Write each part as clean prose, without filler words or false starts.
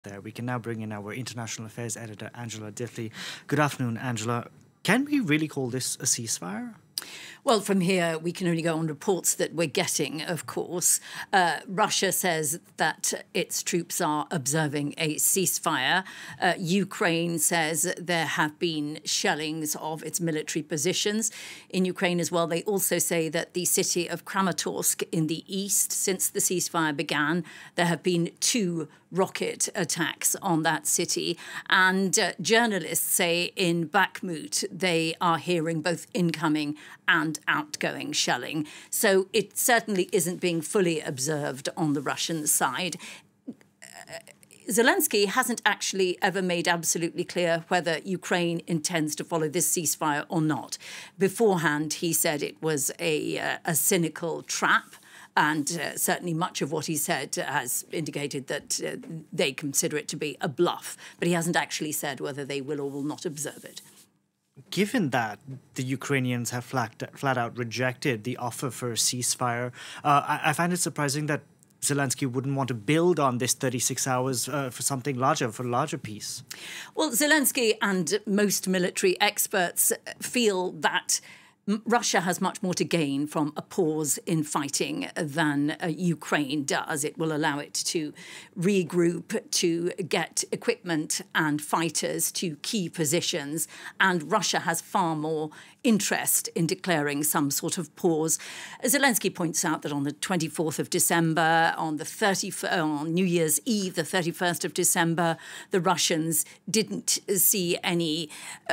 There, we can now bring in our international affairs editor, Angela Diffley. Good afternoon, Angela. Can we really call this a ceasefire? Well, from here, we can only go on reports that we're getting, of course. Russia says that its troops are observing a ceasefire. Ukraine says there have been shellings of its military positions in Ukraine as well. They also say that the city of Kramatorsk in the east, since the ceasefire began, there have been 2 rocket attacks on that city. And journalists say in Bakhmut they are hearing both incoming and outgoing shelling. So it certainly isn't being fully observed on the Russian side. Zelensky hasn't actually ever made absolutely clear whether Ukraine intends to follow this ceasefire or not. Beforehand, he said it was a cynical trap. And certainly much of what he said has indicated that they consider it to be a bluff. But he hasn't actually said whether they will or will not observe it. Given that the Ukrainians have flat out rejected the offer for a ceasefire, I find it surprising that Zelensky wouldn't want to build on this 36 hours for something larger, for a larger peace. Well, Zelensky and most military experts feel that Russia has much more to gain from a pause in fighting than Ukraine does. It will allow it to regroup, to get equipment and fighters to key positions. And Russia has far more interest in declaring some sort of pause. Zelensky points out that on the 24th of December, on New Year's Eve, the 31st of December, the Russians didn't see any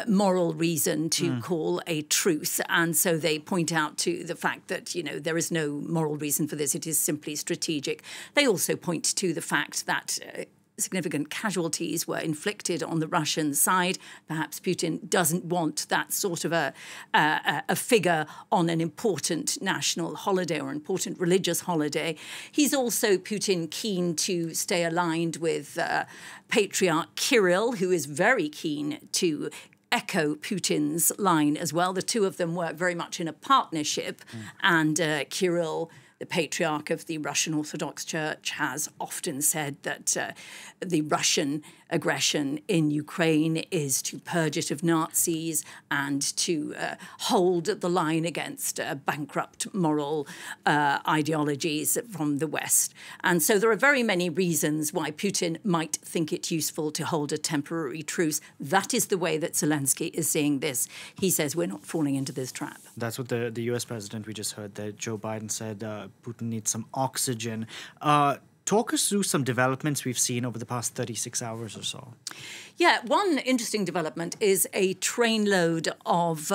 moral reason to call a truce. And so they point out to the fact that, there is no moral reason for this. It is simply strategic. They also point to the fact that significant casualties were inflicted on the Russian side. Perhaps Putin doesn't want that sort of a figure on an important national holiday or important religious holiday. He's also, Putin, keen to stay aligned with Patriarch Kirill, who is very keen to echo Putin's line as well. The two of them work very much in a partnership, and Kirill, the patriarch of the Russian Orthodox Church, has often said that the Russian aggression in Ukraine is to purge it of Nazis and to hold the line against bankrupt moral ideologies from the West. And so there are very many reasons why Putin might think it useful to hold a temporary truce. That is the way that Zelensky is seeing this. He says we're not falling into this trap. That's what the US president we just heard there, Joe Biden, said Putin needs some oxygen. Talk us through some developments we've seen over the past 36 hours or so. Yeah, one interesting development is a trainload of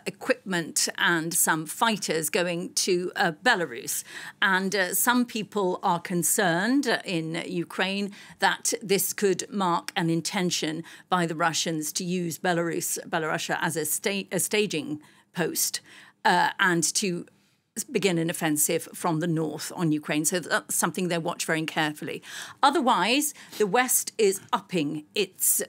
equipment and some fighters going to Belarus. And some people are concerned in Ukraine that this could mark an intention by the Russians to use Belarus as a staging post and to begin an offensive from the north on Ukraine. So that's something they watch very carefully. Otherwise, the West is upping its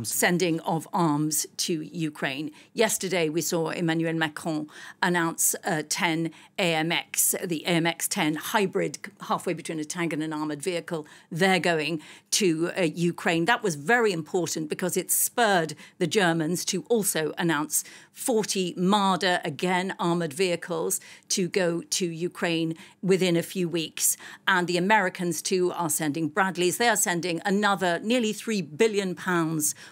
sending of arms to Ukraine. Yesterday, we saw Emmanuel Macron announce 10 AMX, the AMX-10 hybrid, halfway between a tank and an armoured vehicle. They're going to Ukraine. That was very important because it spurred the Germans to also announce 40 Marder, again, armoured vehicles to go to Ukraine within a few weeks. And the Americans, too, are sending Bradleys. They are sending another nearly £3 billion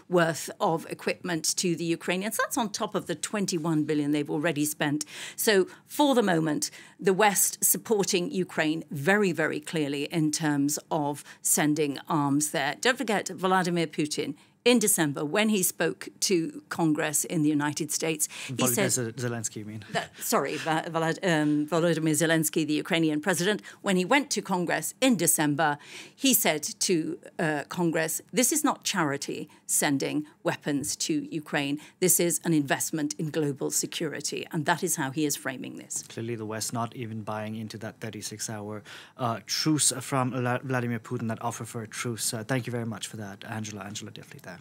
worth of equipment to the Ukrainians. That's on top of the $21 billion they've already spent. So for the moment, the West supporting Ukraine very, very clearly in terms of sending arms there. Don't forget, Vladimir Putin, in December, when he spoke to Congress in the United States, he said... Zelensky, you mean? Volodymyr Zelensky, the Ukrainian president, when he went to Congress in December, he said to Congress, this is not charity sending weapons to Ukraine. This is an investment in global security. And that is how he is framing this. Clearly, the West not even buying into that 36-hour truce from Vladimir Putin, that offer for a truce. Thank you very much for that, Angela Diffley there.